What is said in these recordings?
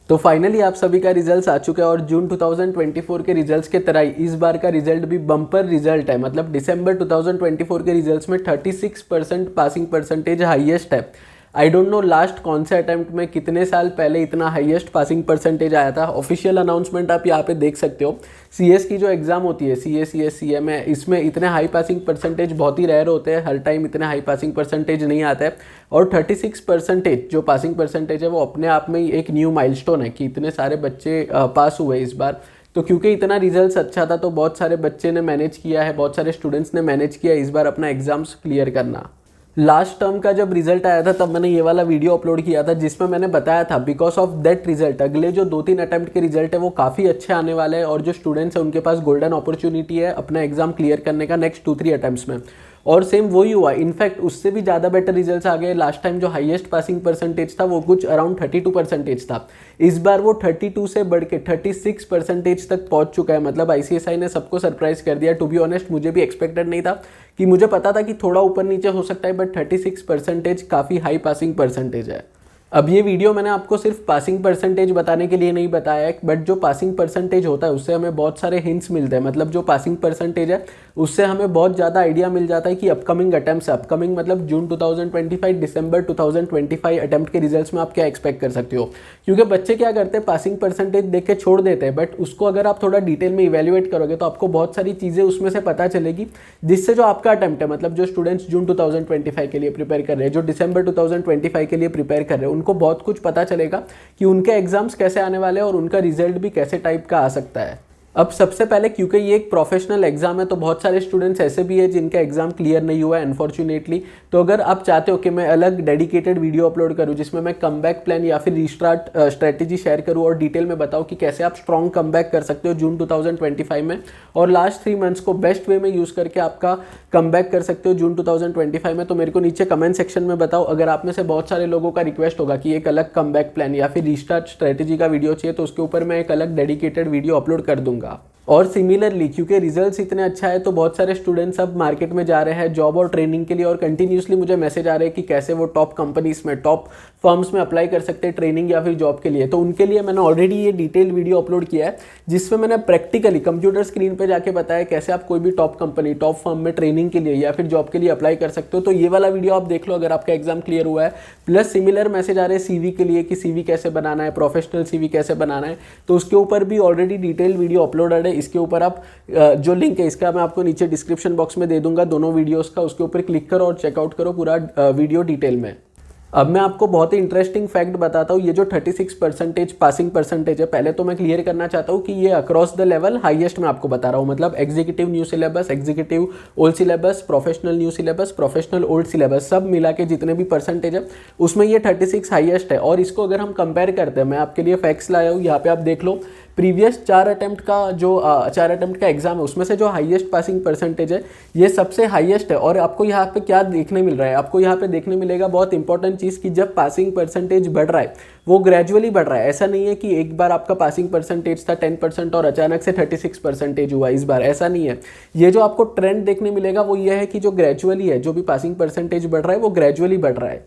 तो फाइनली आप सभी का रिजल्ट आ चुका है और जून 2024 के रिजल्ट्स के तरह ही इस बार का रिजल्ट भी बम्पर रिजल्ट है। मतलब दिसंबर 2024 के रिजल्ट्स में 36% पासिंग परसेंटेज हाईएस्ट है। आई डोंट नो लास्ट कौन से अटेम्प्ट में कितने साल पहले इतना हाईएस्ट पासिंग परसेंटेज आया था। ऑफिशियल अनाउंसमेंट आप यहाँ पे देख सकते हो। सीएस की जो एग्जाम होती है, सीए, सीएस, सीएमए, इसमें इतने हाई पासिंग परसेंटेज बहुत ही रेयर होते हैं। हर टाइम इतने हाई पासिंग परसेंटेज नहीं आता है। और 36% जो पासिंग परसेंटेज है वो अपने आप में ही एक न्यू माइलस्टोन है कि इतने सारे बच्चे पास हुए इस बार। तो क्योंकि इतना रिजल्ट अच्छा था तो बहुत सारे बच्चे ने मैनेज किया है, बहुत सारे स्टूडेंट्स ने मैनेज किया इस बार अपना एग्जाम्स क्लियर करना। लास्ट टर्म का जब रिजल्ट आया था तब मैंने ये वाला वीडियो अपलोड किया था जिसमें मैंने बताया था बिकॉज ऑफ दैट रिजल्ट अगले जो 2-3 अटेम्प्ट के रिजल्ट है वो काफ़ी अच्छे आने वाले हैं और जो स्टूडेंट्स हैं उनके पास गोल्डन अपॉर्चुनिटी है अपना एग्जाम क्लियर करने का नेक्स्ट 2-3 अटेम्प्ट्स में। और सेम वही हुआ, इनफैक्ट उससे भी ज़्यादा बेटर रिजल्ट्स आ गए। लास्ट टाइम जो हाईएस्ट पासिंग परसेंटेज था वो कुछ अराउंड 32% था। इस बार वो 32 से बढ़ के 36% तक पहुंच चुका है। मतलब आईसीएसआई ने सबको सरप्राइज कर दिया। टू बी ऑनेस्ट मुझे भी एक्सपेक्टेड नहीं था, कि मुझे पता था कि थोड़ा ऊपर नीचे हो सकता है, बट 36% काफ़ी हाई पासिंग परसेंटेज है। अब ये वीडियो मैंने आपको सिर्फ पासिंग परसेंटेज बताने के लिए नहीं बताया है, बट जो पासिंग परसेंटेज होता है उससे हमें बहुत सारे हिंट्स मिलते हैं। मतलब जो पासिंग परसेंटेज है उससे हमें बहुत ज़्यादा आइडिया मिल जाता है कि अपकमिंग अटेम्प्ट्स, अपकमिंग मतलब जून 2025, दिसंबर 2025 अटेम्प्ट के रिजल्ट्स में आप क्या एक्सपेक्ट कर सकते हो। क्योंकि बच्चे क्या करते हैं, पासिंग परसेंटेज देख के छोड़ देते हैं, बट उसको अगर आप थोड़ा डिटेल में इवेल्युएट करोगे तो आपको बहुत सारी चीज़ें उसमें से पता चलेगी, जिससे जो आपका अटेम्प्ट है, मतलब जो स्टूडेंट्स जून 2025 के लिए प्रिपेयर कर रहे हैं, जो दिसंबर 2025 के लिए प्रिपेयर कर रहे हैं, उनको बहुत कुछ पता चलेगा कि उनके एग्जाम्स कैसे आने वाले हैं और उनका रिजल्ट भी कैसे टाइप का आ सकता है। अब सबसे पहले क्योंकि ये एक प्रोफेशनल एग्जाम है तो बहुत सारे स्टूडेंट्स ऐसे भी है जिनका एग्जाम क्लियर नहीं हुआ है अनफॉर्चुनेटली। तो अगर आप चाहते हो कि मैं अलग डेडिकेटेड वीडियो अपलोड करूं जिसमें मैं कमबैक प्लान या फिर रीस्टार्ट स्ट्रेटेजी शेयर करूं और डिटेल में बताऊं कि कैसे आप स्ट्रॉन्ग कमबैक कर सकते हो जून 2025 में, और लास्ट 3 मंथ्स को बेस्ट वे में यूज करके आपका कमबैक कर सकते हो जून 2025 में, तो मेरे को नीचे कमेंट सेक्शन में बताओ। अगर आप में से बहुत सारे लोगों का रिक्वेस्ट होगा कि एक अलग कमबैक प्लान या फिर रीस्टार्ट स्ट्रेटेजी का वीडियो चाहिए तो उसके ऊपर मैं एक अलग डेडिकेटेड वीडियो अपलोड कर दूंगा। और सिमिलरली क्योंकि रिजल्ट्स इतने अच्छा है तो बहुत सारे स्टूडेंट्स अब मार्केट में जा रहे हैं जॉब और ट्रेनिंग के लिए, और कंटिन्यूसली मुझे मैसेज आ रहे हैं कि कैसे वो टॉप कंपनीज में, टॉप फर्म्स में अप्लाई कर सकते हैं ट्रेनिंग या फिर जॉब के लिए। तो उनके लिए मैंने ऑलरेडी ये डिटेल वीडियो अपलोड किया है जिसमें मैंने प्रैक्टिकली कंप्यूटर स्क्रीन पर जाके बताया कैसे आप कोई भी टॉप कंपनी, टॉप फर्म में ट्रेनिंग के लिए या फिर जॉब के लिए अप्लाई कर सकते हो। तो ये वाला वीडियो आप देख लो अगर आपका एग्जाम क्लियर हुआ है। प्लस सिमिलर मैसेज आ रहे हैं सीवी के लिए कि सीवी कैसे बनाना है, प्रोफेशनल सीवी कैसे बनाना है, तो उसके ऊपर भी ऑलरेडी डिटेल वीडियो अपलोडेड है। इसके ऊपर आप जो लिंक है इसका मैं आपको नीचे डिस्क्रिप्शन बॉक्स में दे दूंगा, दोनों वीडियोस का, उसके ऊपर क्लिक करो और चेकआउट करो पूरा वीडियो डिटेल में। अब मैं आपको बहुत ही इंटरेस्टिंग फैक्ट बताता हूँ। ये जो 36% पासिंग परसेंटेज है, पहले तो मैं क्लियर करना चाहता हूँ कि ये अक्रॉस द लेवल हाईएस्ट मैं आपको बता रहा हूँ। मतलब executive new syllabus, executive old syllabus, professional new syllabus, professional old syllabus, सब मिला के जितने भी परसेंटेज है उसमें ये 36 हाईएस्ट है। और इसको अगर हम कंपेयर करते हैं, मैं आपके लिए फैक्ट्स लाया हूँ, यहाँ पे आप देख लो। प्रीवियस 4 अटेम्प्ट का जो 4 अटेम्प्ट का एग्जाम है उसमें से जो हाईएस्ट पासिंग परसेंटेज है ये सबसे हाईएस्ट है। और आपको यहाँ पे क्या देखने मिल रहा है, आपको यहाँ पे देखने मिलेगा बहुत इंपॉर्टेंट चीज़ कि जब पासिंग परसेंटेज बढ़ रहा है वो ग्रेजुअली बढ़ रहा है। ऐसा नहीं है कि एक बार आपका पासिंग परसेंटेज था 10% और अचानक से 36% हुआ इस बार, ऐसा नहीं है। ये जो आपको ट्रेंड देखने मिलेगा वो ये है कि जो ग्रेजुअली है, जो भी पासिंग परसेंटेज बढ़ रहा है वो ग्रेजुअली बढ़ रहा है।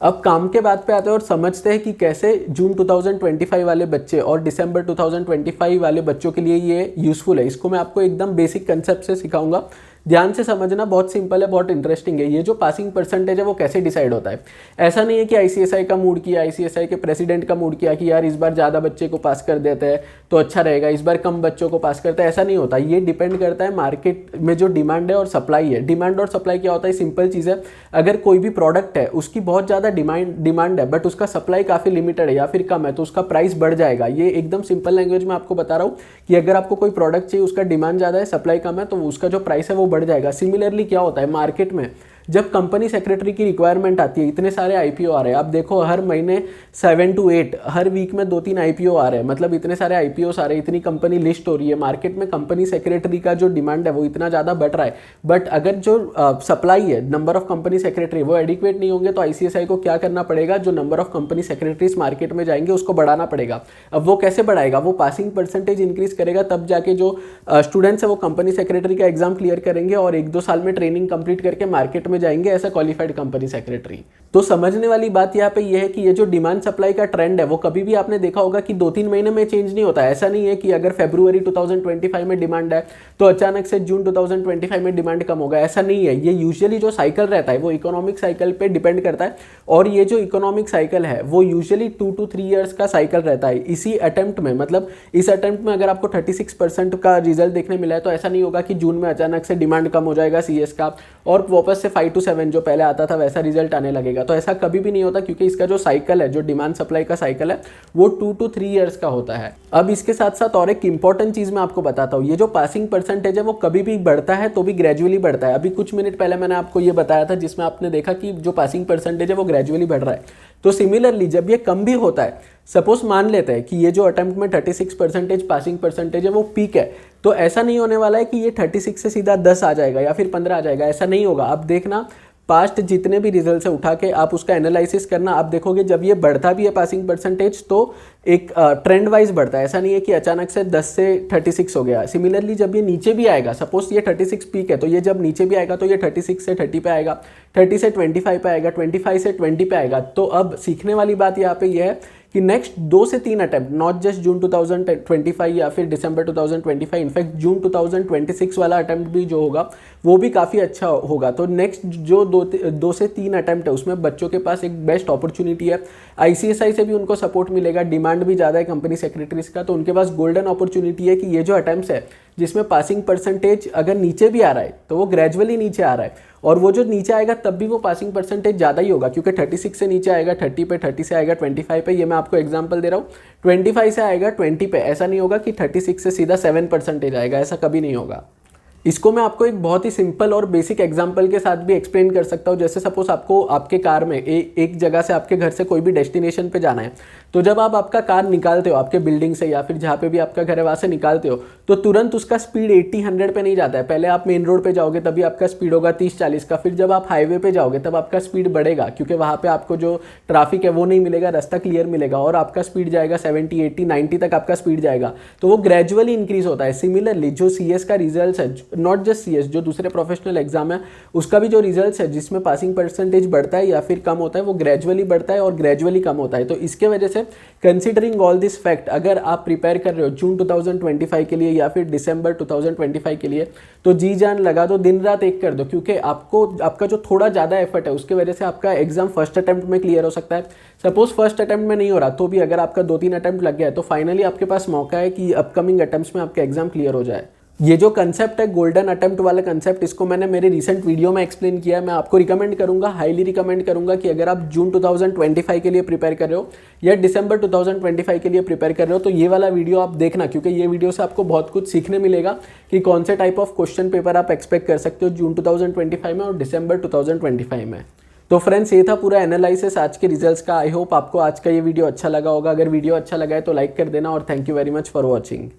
अब काम के बात पे आते हैं और समझते हैं कि कैसे जून 2025 वाले बच्चे और दिसंबर 2025 वाले बच्चों के लिए ये यूज़फुल है। इसको मैं आपको एकदम बेसिक कंसेप्ट से सिखाऊंगा, ध्यान से समझना, बहुत सिंपल है, बहुत इंटरेस्टिंग है। ये जो पासिंग परसेंटेज है वो कैसे डिसाइड होता है। ऐसा नहीं है कि आईसीएसआई का मूड किया, आईसीएसआई के प्रेसिडेंट का मूड किया कि यार इस बार ज़्यादा बच्चे को पास कर देते हैं तो अच्छा रहेगा, इस बार कम बच्चों को पास करता है, ऐसा नहीं होता। ये डिपेंड करता है मार्केट में जो डिमांड है और सप्लाई है। डिमांड और सप्लाई क्या होता है, सिंपल चीज़ है। अगर कोई भी प्रोडक्ट है उसकी बहुत ज़्यादा डिमांड है बट उसका सप्लाई काफ़ी लिमिटेड है या फिर कम है तो उसका प्राइस बढ़ जाएगा। ये एकदम सिंपल लैंग्वेज में आपको बता रहा हूँ कि अगर आपको कोई प्रोडक्ट चाहिए, उसका डिमांड ज़्यादा है, सप्लाई कम है, तो उसका जो प्राइस है वो बढ़ जाएगा। सिमिलरली क्या होता है मार्केट में, जब कंपनी सेक्रेटरी की रिक्वायरमेंट आती है, इतने सारे आईपीओ आ रहे हैं, आप देखो हर महीने 7 to 8, हर वीक में 2-3 आईपीओ आ रहे हैं, मतलब इतने सारे आईपीओ आ रहे हैं, इतनी कंपनी लिस्ट हो रही है मार्केट में, कंपनी सेक्रेटरी का जो डिमांड है वो इतना ज़्यादा बढ़ रहा है। बट अगर जो सप्लाई है, नंबर ऑफ कंपनी सेक्रेटरी, वो एडिक्वेट नहीं होंगे तो आईसीएसआई को क्या करना पड़ेगा, जो number of company secretaries market में जाएंगे उसको बढ़ाना पड़ेगा। अब वो कैसे बढ़ाएगा, वो पासिंग परसेंटेज इंक्रीज करेगा, तब जाके जो स्टूडेंट्स है वो कंपनी सेक्रेटरी का एग्जाम क्लियर करेंगे और 1-2 साल में ट्रेनिंग कंप्लीट करके मार्केट में जाएंगे as a qualified company secretary. तो समझने वाली बात यहाँ पे ये है कि ये जो डिमांड सप्लाई का ट्रेंड है वो कभी भी आपने देखा होगा कि 2-3 महीने में चेंज नहीं होता। ऐसा नहीं है कि अगर फरवरी 2025 में डिमांड है तो अचानक से जून 2025 में डिमांड कम होगा, ऐसा नहीं है। ये यूजुअली जो साइकिल रहता है वो इकोनॉमिक साइकिल पे डिपेंड करता है, और ये जो इकोनॉमिक साइकिल है वो यूजुअली 2 to 3 ईयर्स का साइकिल रहता है। इसी अटेम्प्ट में, मतलब इस अटेम्प्ट में अगर आपको 36% का रिजल्ट देखने मिला है तो ऐसा नहीं होगा कि जून में अचानक से डिमांड कम हो जाएगा CS का और वापस से 5 to 7 जो पहले आता था वैसा रिजल्ट आने लगेगा। तो ऐसा कभी भी नहीं होता, क्योंकि इसका जो साइकिल है, जो डिमांड सप्लाई का साइकिल है, वो 2 to 3 ईयर्स का होता है। अब इसके साथ साथ और एक इंपॉर्टेंट चीज मैं आपको बताता हूँ, ये जो पासिंग परसेंटेज है वो कभी भी बढ़ता है तो भी ग्रेजुअली बढ़ता है। अभी कुछ मिनट पहले मैंने आपको ये बताया था जिसमें आपने देखा कि जो पासिंग परसेंटेज है वो ग्रेजुअली बढ़ रहा है। तो सिमिलरली जब ये कम भी होता है, सपोज मान लेते हैं कि ये जो अटेम्प्ट में 36% पासिंग परसेंटेज है वो पीक है, तो ऐसा नहीं होने वाला है कि ये 36 से सीधा 10 आ जाएगा या फिर 15 आ जाएगा, ऐसा नहीं होगा। आप देखना पास्ट जितने भी रिजल्ट से उठा के आप उसका एनालिसिस करना, आप देखोगे जब ये बढ़ता भी है पासिंग परसेंटेज तो एक ट्रेंड वाइज बढ़ता है। ऐसा नहीं है कि अचानक से 10 से 36 हो गया। सिमिलरली जब ये नीचे भी आएगा, सपोज ये 36 पीक है, तो ये जब नीचे भी आएगा तो ये 36 से 30 पे आएगा, 30 से 25 पे आएगा, 25 से 20 पे आएगा। तो अब सीखने वाली बात यहाँ पे ये है कि नेक्स्ट 2 से 3 अटेम्प्ट, नॉट जस्ट जून 2025 या फिर दिसंबर 2025, इनफैक्ट जून 2026 वाला अटेम्प्ट भी जो होगा वो भी काफ़ी अच्छा होगा। तो नेक्स्ट जो 2 से 3 अटेम्प्ट है उसमें बच्चों के पास एक बेस्ट अपॉर्चुनिटी है। ICSI से भी उनको सपोर्ट मिलेगा, डिमांड भी ज़्यादा है कंपनी सेक्रेटरीज का, तो उनके पास गोल्डन अपॉर्चुनिटी है कि ये जो अटेम्प्ट है जिसमें पासिंग परसेंटेज अगर नीचे भी आ रहा है तो वो ग्रेजुअली नीचे आ रहा है, और वो जो नीचे आएगा तब भी वो पासिंग परसेंटेज ज़्यादा ही होगा, क्योंकि 36 से नीचे आएगा 30 पे, 30 से आएगा 25 पे। ये मैं आपको एग्जांपल दे रहा हूँ, 25 से आएगा 20 पे। ऐसा नहीं होगा कि 36 से सीधा 7% आएगा, ऐसा कभी नहीं होगा। इसको मैं आपको एक बहुत ही सिंपल और बेसिक एग्जांपल के साथ भी एक्सप्लेन कर सकता हूँ। जैसे सपोज आपको आपके कार में एक जगह से आपके घर से कोई भी डेस्टिनेशन पे जाना है, तो जब आप आपका कार निकालते हो आपके बिल्डिंग से या फिर जहाँ पे भी आपका घर है वहाँ से निकालते हो, तो तुरंत उसका स्पीड 80-100 पे नहीं जाता है। पहले आप मेन रोड पे जाओगे तभी आपका स्पीड होगा 30-40 का, फिर जब आप हाईवे पे जाओगे तब आपका स्पीड बढ़ेगा, क्योंकि वहाँ पे आपको जो ट्रैफिक है वो नहीं मिलेगा, रास्ता क्लियर मिलेगा, और आपका स्पीड जाएगा 70, 80, 90 तक आपका स्पीड जाएगा। तो वो ग्रेजुअली इंक्रीज होता है। सिमिलरली जो CS का रिजल्ट है, नॉट जस्ट CS, जो दूसरे प्रोफेशनल एग्जाम है उसका भी जो रिजल्ट है जिसमें पासिंग परसेंटेज बढ़ता है या फिर कम होता है, वो ग्रेजुअली बढ़ता है और ग्रेजुअली कम होता है। तो इसके वजह से कंसीडरिंग ऑल दिस फैक्ट, अगर आप प्रिपेयर कर रहे हो जून 2025 के लिए या फिर दिसंबर 2025 के लिए, तो जी जान लगा दो, दिन रात एक कर दो, क्योंकि आपका जो थोड़ा ज़्यादा एफर्ट है उसके वजह से आपका एग्जाम फर्स्ट अटेम्प्ट में क्लियर हो सकता है। सपोज फर्स्ट अटेम्प्ट में नहीं हो रहा तो भी अगर आपका 2-3 अटेम्प्ट लग गया है तो फाइनली आपके पास मौका है कि अपकमिंग अटेम्प्ट्स में आपका एग्जाम क्लियर हो जाए। ये जो कंसेप्ट है गोल्डन अटेम्प्ट वाला कंसेप्ट, इसको मैंने मेरे रिसेंट वीडियो में एक्सप्लेन किया है। मैं आपको रिकमेंड करूंगा, हाईली रिकमेंड करूंगा कि अगर आप जून 2025 के लिए प्रिपेयर कर रहे हो या दिसंबर 2025 के लिए प्रिपेयर कर रहे हो तो ये वाला वीडियो आप देखना, क्योंकि ये वीडियो से आपको बहुत कुछ सीखने मिलेगा कि कौन से टाइप ऑफ क्वेश्चन पेपर आप एक्सपेक्ट कर सकते हो जून 2025 में और दिसंबर 2025 में। तो फ्रेंड्स ये था पूरा एनालिसिस आज के रिजल्ट्स का। आई होप आपको आज का ये वीडियो अच्छा लगा होगा। अगर वीडियो अच्छा लगा है तो लाइक कर देना, और thank you very much for watching.